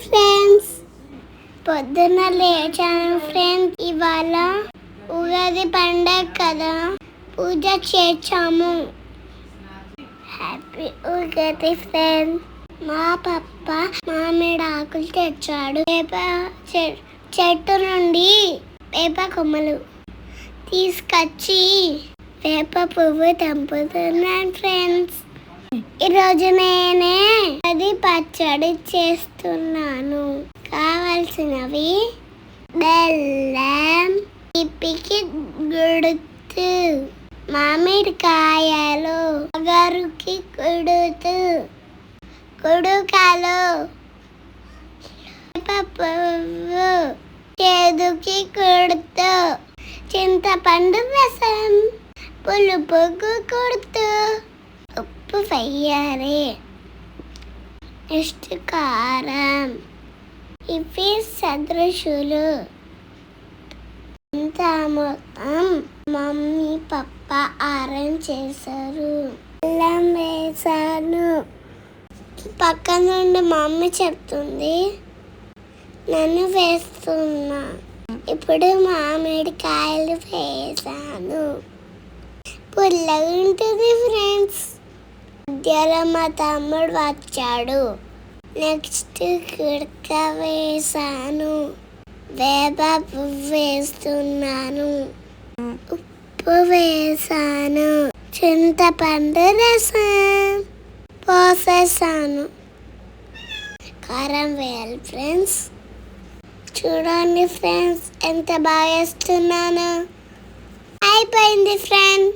Friends, పొద్దున్న లేచాను friends. ఇవాళ ఉగాది పండగ కదా, పూజ చేర్చాము. Happy Ugadi friends. మా పప్ప మామిడి ఆకులు తెచ్చాడు. చెట్టు నుండి వేప కొమ్మలు తీసుకొచ్చి వేప పువ్వు తెంపుతున్నాను ఫ్రెండ్స్. ఈరోజు నేనే అది పచ్చడి చేస్తున్నాను. కావాల్సినవి బెల్లం, తీపికి గుడుతు, మామిడికాయలు, వగరుకి కుడుకలు, పువ్వు, చేదుకి కుడుతు, చింతపండు రసం, పులుపుకు కుడుతు, ఉప్పు వేయాలి, నెక్స్ట్ కారం. ఇవి సదృశులు. ఇంత మొత్తం మమ్మీ పప్ప అరేంజ్ చేశారు. బెల్లం వేసాను. పక్క నుండి మమ్మీ చెప్తుంది, నన్ను వేస్తున్నా. ఇప్పుడు మామిడికాయలు వేసాను. పుల్లగా ఉంటుంది ఫ్రెండ్స్. మధ్యలో మా తమ్ముడు వచ్చాడు. నెక్స్ట్ కుడక వేసాను. వేప పువ్వు వేస్తున్నాను. ఉప్పు వేసాను. చింతపండు రసం పోసేసాను. కారం వేయాలి ఫ్రెండ్స్. చూడండి ఫ్రెండ్స్, ఎంత బాగా వేస్తున్నాను. అయిపోయింది ఫ్రెండ్.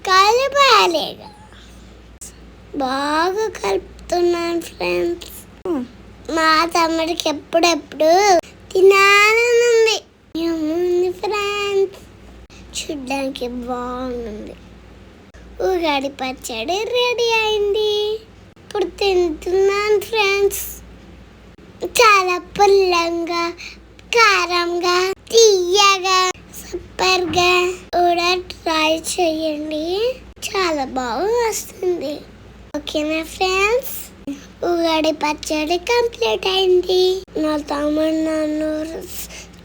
కలపాలి, బాగా కలుపుతున్నాను ఫ్రెండ్స్. మా తమ్ముడికి ఎప్పుడెప్పుడు తినాలనుంది ఫ్రెండ్స్. చూడ్డానికి బాగుంది. ఉగాది పచ్చడి రెడీ అయింది. ఇప్పుడు తింటున్నాను ఫ్రెండ్స్. చాలా పుల్లంగా, కారంగా, తీయగా, సూపర్గా. కూడా ట్రై చేయండి, చాలా బాగా వస్తుంది. ఓకేనా ఫ్రెండ్స్? ఉగాది పచ్చడి కంప్లీట్ అయింది. నా తమ్ముడు నన్ను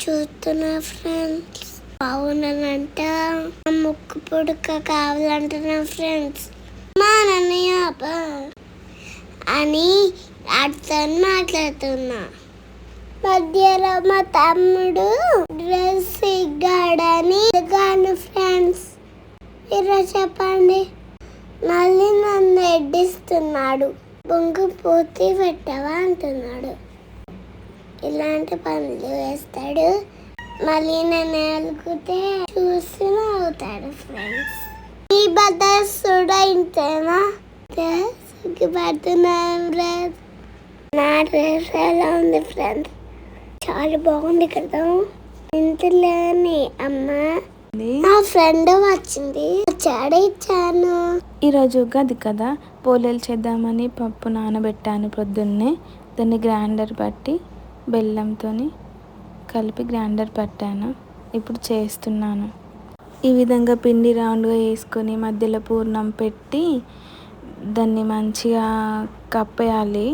చూస్తున్నా ఫ్రెండ్స్. బాగున్నానంట. ముక్కు పుడక కావాలంటున్నా ఫ్రెండ్స్. మా నన్నయ్య అని అర్థం మాట్లాడుతున్నా. మధ్యలో మా తమ్ముడు డ్రెస్ ఇగ్గాడని గాను ఫ్రెండ్స్. ఈరోజు చెప్పండి. మళ్ళీ నన్ను ఎడ్డిస్తున్నాడు. బొంగు పూర్తి పెట్టవా అంటున్నాడు. ఇలాంటి పనులు వేస్తాడు. మళ్ళీ నన్ను అలుగుతే చూసి నవ్వుతాడు ఫ్రెండ్స్. ఈ బద్దసుడు ఇంతేనా? సిగ్గుపడుతున్నాను ఫ్రెండ్స్. నా డ్రెస్ ఎలా ఉంది ఫ్రెండ్స్? చాలా బాగుంది కదా. ఇంతలోని అమ్మ నా ఫ్రెండ్ వచ్చింది, పచ్చడి ఇచ్చాను. ఈరోజు ఉగాది కదా, పోలేలు చేద్దామని పప్పు నానబెట్టాను పొద్దున్నే. దాన్ని గ్రైండర్ పట్టి బెల్లంతో కలిపి గ్రైండర్ పట్టాను. ఇప్పుడు చేస్తున్నాను. ఈ విధంగా పిండి రౌండ్గా వేసుకొని మధ్యలో పూర్ణం పెట్టి దాన్ని మంచిగా కప్పేయాలి.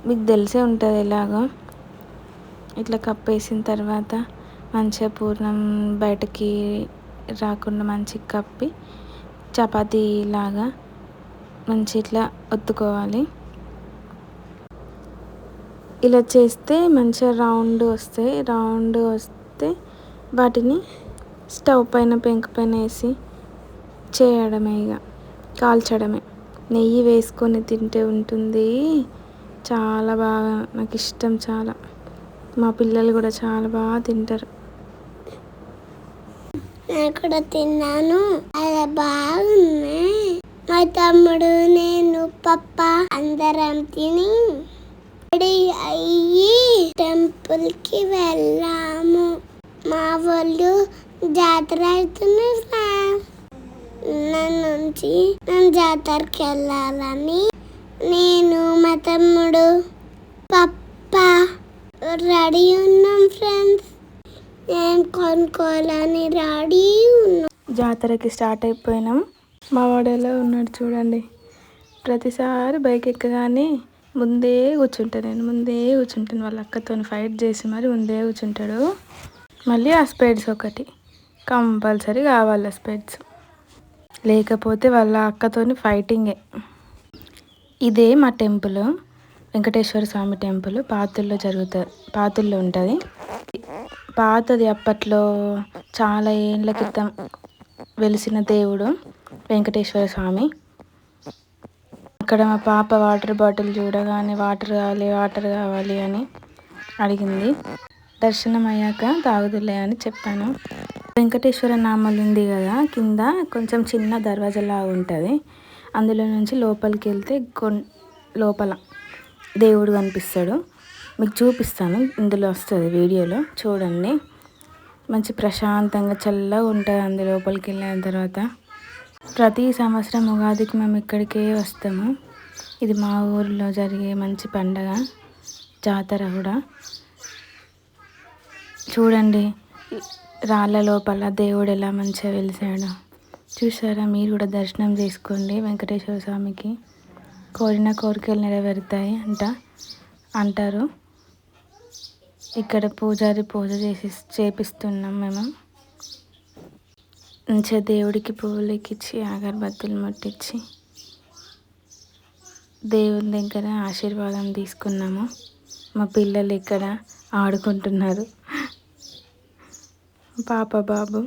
మీకు తెలిసే ఉంటుంది ఎలాగో. ఇట్లా కప్పేసిన తర్వాత మంచిగా పూర్ణం బయటకి రాకుండా మంచిగా కప్పి చపాతీ లాగా మంచి ఇట్లా ఒత్తుకోవాలి. ఇలా చేస్తే మంచిగా రౌండ్ వస్తే వాటిని స్టవ్ పైన పెంకు పైన వేసి చేయడమే, ఇక కాల్చడమే. నెయ్యి వేసుకొని తింటే ఉంటుంది చాలా బాగా. నాకు ఇష్టం చాలా. మా పిల్లలు కూడా చాలా బాగా తింటారు. నేను కూడా తిన్నాను, చాలా బాగున్నాయి. మా తమ్ముడు, నేను, పప్ప అందరం తిని రెడీ అయ్యి టెంపుల్కి వెళ్ళాము. మా వాళ్ళు జాతర అవుతున్నాయి. నన్ను జాతరకి వెళ్ళాలని నేను, మా తమ్ముడు, పప్ప రెడీ ఉన్నాం ఫ్రెండ్స్. నేను కొనుక్కోవాలని రెడీ ఉన్నాం. జాతరకి స్టార్ట్ అయిపోయినాం. మా వాడు ఎలా ఉన్నాడు చూడండి. ప్రతిసారి బైక్ ఎక్కగానే ముందే కూర్చుంటాను వాళ్ళ అక్కతో ఫైట్ చేసి మరి ముందే కూర్చుంటాడు. మళ్ళీ ఆ స్పెడ్స్ ఒకటి కంపల్సరీ కావాలి ఆ స్పెడ్స్, లేకపోతే వాళ్ళ అక్కతోని ఫైటింగే. ఇదే మా టెంపుల్, వెంకటేశ్వర స్వామి టెంపుల్ పాతుల్లో ఉంటుంది. పాతది, అప్పట్లో చాలా ఏళ్ళ క్రితం వెలిసిన దేవుడు వెంకటేశ్వర స్వామి. అక్కడ మా పాప వాటర్ బాటిల్ చూడగానే వాటర్ కావాలి అని అడిగింది. దర్శనం అయ్యాక తాగుదులే అని చెప్పాను. వెంకటేశ్వర నామలు ఉంది కదా, కింద కొంచెం చిన్న దర్వాజలా ఉంటుంది. అందులో నుంచి లోపలికి వెళ్తే లోపల దేవుడు కనిపిస్తాడు. మీకు చూపిస్తాను, ఇందులో వస్తుంది వీడియోలో చూడండి. మంచి ప్రశాంతంగా చల్లగా ఉంటుంది అందు లోపలికి వెళ్ళిన తర్వాత. ప్రతి సంవత్సరం ఉగాదికి మేము ఇక్కడికే వస్తాము. ఇది మా ఊరిలో జరిగే మంచి పండగ, జాతర కూడా. చూడండి రాళ్ళ లోపల దేవుడు ఎలా మంచిగా వెలిసాడు చూసారా. మీరు కూడా దర్శనం చేసుకోండి వెంకటేశ్వర స్వామికి. కోరిన కోరికలు నెరవేరుతాయి అంటారు. ఇక్కడ పూజారి పూజ చేపిస్తున్నాం మేము. మంచిగా దేవుడికి పువ్వులు ఎక్కించి అగరబత్తులు ముట్టించి దేవుని దగ్గర ఆశీర్వాదం తీసుకున్నాము. మా పిల్లలు ఇక్కడ ఆడుకుంటున్నారు, పాప బాబు.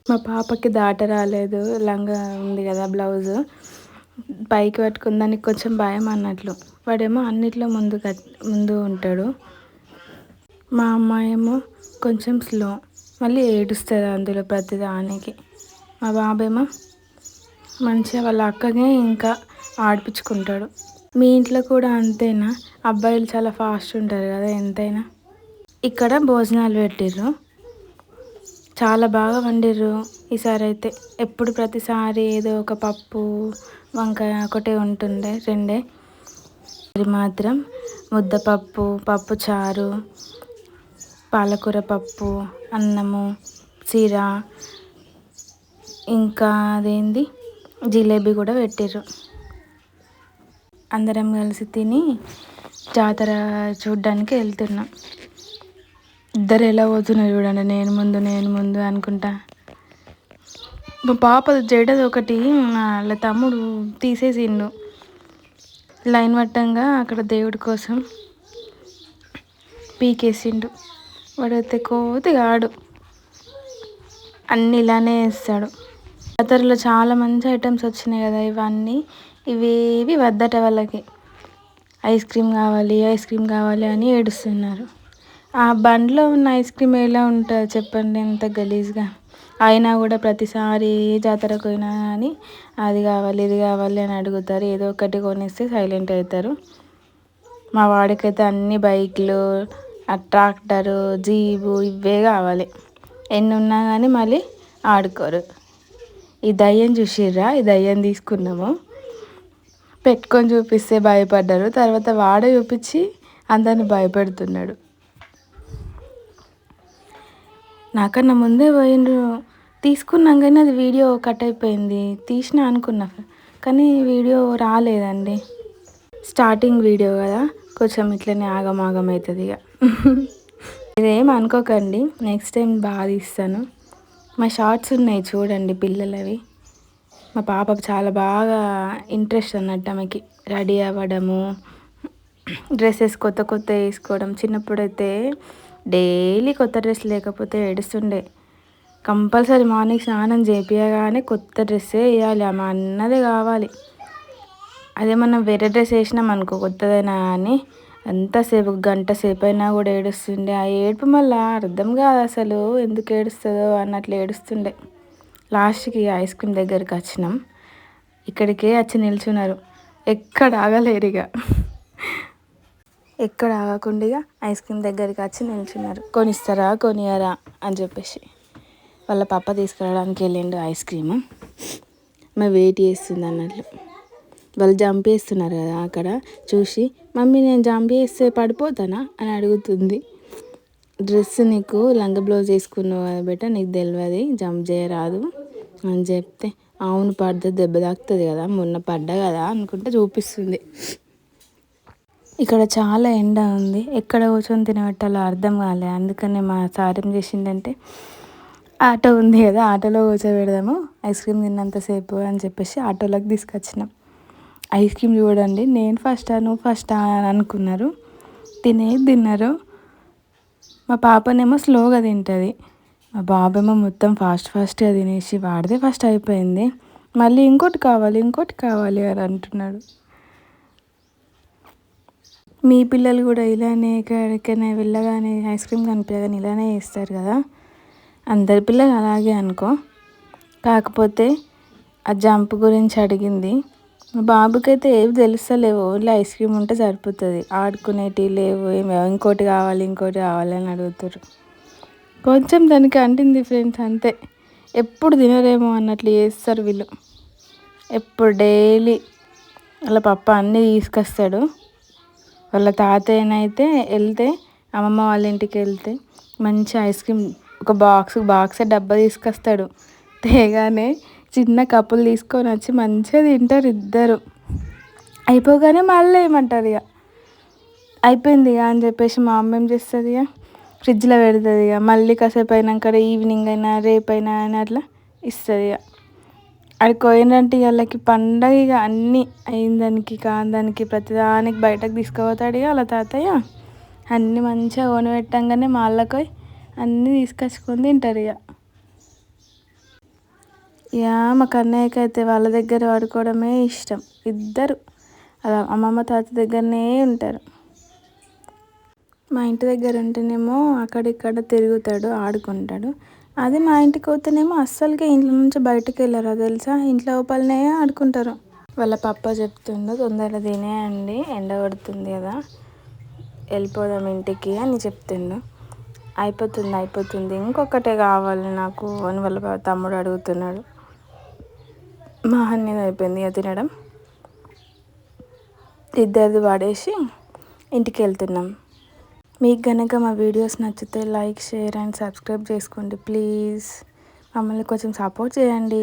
మా పాపకి దాట రాలేదు, లంగా ఉంది కదా బ్లౌజు, పైకి పట్టుకుని దానికి కొంచెం భయం అన్నట్లు. వాడేమో అన్నిట్లో ముందు ఉంటాడు. మా అమ్మాయి ఏమో కొంచెం స్లో, మళ్ళీ ఏడుస్తుంది అందులో ప్రతిదానికి. మా బాబేమో మంచిగా వాళ్ళ అక్కనే ఇంకా ఆడిపించుకుంటాడు. మీ ఇంట్లో కూడా అంతేనా? అబ్బాయిలు చాలా ఫాస్ట్ ఉంటారు కదా ఎంతైనా. ఇక్కడ భోజనాలు పెట్టిర్రు, చాలా బాగా వండిర్రు ఈసారి అయితే. ఎప్పుడు ప్రతిసారి ఏదో ఒక పప్పు వంకాయ ఒకటే ఉంటుండే, రెండే. ఇది మాత్రం ముద్దపప్పు, పప్పు చారు, పాలకూర పప్పు, అన్నము, సిర, ఇంకా అదేంది జిలేబీ కూడా పెట్టిర్రు. అందరం కలిసి తిని జాతర చూడ్డానికి వెళ్తున్నాం. ఇద్దరు ఎలా పోతున్నారు చూడండి, నేను ముందు అనుకుంటా. మా పాప జడది ఒకటి వాళ్ళ తమ్ముడు తీసేసిండు. లైన్ వట్టంగా అక్కడ దేవుడి కోసం పీకేసిండు. వాడైతే కోతిగా ఆడు అన్నీ ఇలానే వేస్తాడు. జాతరలో చాలా మంచి ఐటమ్స్ వచ్చినాయి కదా, ఇవేవి వద్దట వాళ్ళకి. ఐస్ క్రీమ్ కావాలి అని ఏడుస్తున్నారు. ఆ బండ్లో ఉన్న ఐస్ క్రీమ్ ఎలా ఉంటుంది చెప్పండి, ఎంత గలీజ్గా. అయినా కూడా ప్రతిసారి జాతరకు పోయినా కానీ అది కావాలి ఇది కావాలి అని అడుగుతారు. ఏదో ఒకటి కొనిస్తే సైలెంట్ అవుతారు. మా వాడికైతే అన్ని బైక్లు, ట్రాక్టరు, జీబు ఇవే కావాలి. ఎన్ని ఉన్నా కానీ మళ్ళీ ఆడుకోరు. ఈ దయ్యం చూసిర్రా, ఈ దయ్యం తీసుకున్నాము. పెట్టుకొని చూపిస్తే భయపడ్డారు, తర్వాత వాడే చూపించి అందరిని భయపెడుతున్నాడు. నాకన్నా ముందే పోయిండ్రు. తీసుకున్నాం కానీ అది వీడియో కట్ అయిపోయింది. తీసిన అనుకున్నా కానీ వీడియో రాలేదండి. స్టార్టింగ్ వీడియో కదా, కొంచెం ఇట్లనే ఆగం అవుతుంది ఇక. ఇదేం అనుకోకండి, నెక్స్ట్ టైం బాగా తీస్తాను. మా షార్ట్స్ ఉన్నాయి చూడండి పిల్లలవి. మా పాపకు చాలా బాగా ఇంట్రెస్ట్ అన్నట్టు ఆమెకి రెడీ అవ్వడము, డ్రెస్సెస్ కొత్త వేసుకోవడం. చిన్నప్పుడైతే డైలీ కొత్త డ్రెస్ లేకపోతే ఏడుస్తుండే. కంపల్సరీ మార్నింగ్ స్నానం చేపించగానే కొత్త డ్రెస్సే వేయాలి, ఆమె అన్నదే కావాలి. అదే మనం వేరే డ్రెస్ వేసినాం అనుకో కొత్తదైనా కానీ ఎంతసేపు గంట సేపు అయినా కూడా ఏడుస్తుండే. ఆ ఏడుపు మళ్ళీ అర్థం కాదు అసలు, ఎందుకు ఏడుస్తుందో అన్నట్లు ఏడుస్తుండే. లాస్ట్కి ఐస్ క్రీమ్ దగ్గరికి వచ్చినాం, ఇక్కడికే వచ్చి నిల్చున్నారు. ఎక్కడ ఆగలేరు ఇక, ఎక్కడ ఆగకుండా ఐస్ క్రీమ్ దగ్గరికి వచ్చి నిల్చున్నారు. కొనిస్తారా కొనియరా అని చెప్పేసి. వాళ్ళ పాప తీసుకురావడానికి వెళ్ళిండు ఐస్ క్రీమ్. మా వెయిట్ చేస్తుంది అన్నట్లు. వాళ్ళు జంప్ చేస్తున్నారు కదా అక్కడ చూసి, మమ్మీ నేను జంప్ చేస్తే పడిపోతానా అని అడుగుతుంది. డ్రెస్ నీకు లంగా బ్లౌజ్ వేసుకున్నావు కదా బెట, నీకు తెలియదు జంప్ చేయరాదు అని చెప్తే, అవును పడితే దెబ్బ తాకుతుంది కదా, మొన్న పడ్డా కదా అనుకుంటే చూపిస్తుంది. ఇక్కడ చాలా ఎండ ఉంది, ఎక్కడ కూర్చొని తినబెట్టాలో అర్థం కాలే. అందుకనే మా సార్ ఏం చేసిండంటే, ఆటో ఉంది కదా, ఆటోలో కూర్చోబెడదాము ఐస్ క్రీమ్ తిన్నంతసేపు అని చెప్పేసి ఆటోలోకి తీసుకొచ్చినాం. ఐస్ క్రీమ్ చూడండి, నేను ఫస్టా నువ్వు ఫస్టా అని అనుకున్నారు. తిన్నారు. మా పాపనేమో స్లోగా తింటుంది, మా బాబేమో మొత్తం ఫాస్ట్గా తినేసి వాడితే ఫస్ట్ అయిపోయింది. మళ్ళీ ఇంకోటి కావాలి అని అంటున్నాడు. మీ పిల్లలు కూడా ఇలానే ఎక్కడికైనా వెళ్ళగానే ఐస్ క్రీమ్ కనిపించగానే ఇలానే చేస్తారు కదా. అందరి పిల్లలు అలాగే అనుకో. కాకపోతే ఆ జంప్ గురించి అడిగింది. మా బాబుకైతే ఏవి తెలుస్తలేవు, ఓన్లీ ఐస్ క్రీమ్ ఉంటే సరిపోతుంది. ఆడుకునేటివి లేవు, ఇంకోటి కావాలి అని అడుగుతారు. కొంచెం దానికి అంటింది ఫ్రెండ్స్, అంతే. ఎప్పుడు తినరేమో అన్నట్లు చేస్తారు వీళ్ళు. ఎప్పుడు డైలీ వాళ్ళ పప్ప అన్నీ తీసుకొస్తాడు. వాళ్ళ తాతయ్యనైతే అమ్మమ్మ వాళ్ళ ఇంటికి వెళ్తే మంచి ఐస్ క్రీమ్ ఒక బాక్స్ డబ్బా తీసుకొస్తాడు. తేగానే చిన్న కప్పులు తీసుకొని వచ్చి మంచిగా తింటారు ఇద్దరు. అయిపోగానే మళ్ళీ ఏమంటారు ఇక అయిపోయింది ఇక అని చెప్పేసి మా అమ్మ ఏం చేస్తుంది, ఇక ఫ్రిడ్జ్లో పెడుతుంది. ఇక మళ్ళీ కాసేపు అయినాక ఈవినింగ్ అయినా రేపైనా అని అట్లా ఇస్తుంది. ఇక అక్కడికి పోయినంటే వాళ్ళకి పండగ. ఇక అన్నీ అయిందానికి కాందానికి ప్రతిదానికి బయటకు తీసుకుపోతాడు. ఇక వాళ్ళ తాతయ్య అన్నీ మంచిగా కొని పెట్టంగానే మా వాళ్ళకి అన్నీ తీసుకొచ్చుకొని తింటారు. ఇక మా కన్నయ్యకి అయితే వాళ్ళ దగ్గర ఆడుకోవడమే ఇష్టం. ఇద్దరు అలా అమ్మమ్మ తాత దగ్గరనే ఉంటారు. మా ఇంటి దగ్గర ఉంటేనేమో అక్కడిక్కడ తిరుగుతాడు, ఆడుకుంటాడు. అదే మా ఇంటికి పోతేనేమో అస్సలకే ఇంట్లో నుంచి బయటకు వెళ్ళరు తెలుసా, ఇంట్లో లోపలనే ఆడుకుంటారు. వాళ్ళ పప్ప చెప్తుండు, తొందరగా తినేయండి ఎండ కొడుతుంది కదా, వెళ్ళిపోదాం ఇంటికి అని చెప్తుండు. అయిపోతుంది ఇంకొకటే కావాలి నాకు అని వాళ్ళ తమ్ముడు అడుగుతున్నాడు. మా అన్నది అయిపోయింది ఇక తినడం, ఇద్దరిది పడేసి ఇంటికి వెళ్తున్నాం. మీకు కనుక మా వీడియోస్ నచ్చితే లైక్, షేర్ అండ్ సబ్స్క్రైబ్ చేసుకోండి ప్లీజ్. మమ్మల్ని కొంచెం సపోర్ట్ చేయండి.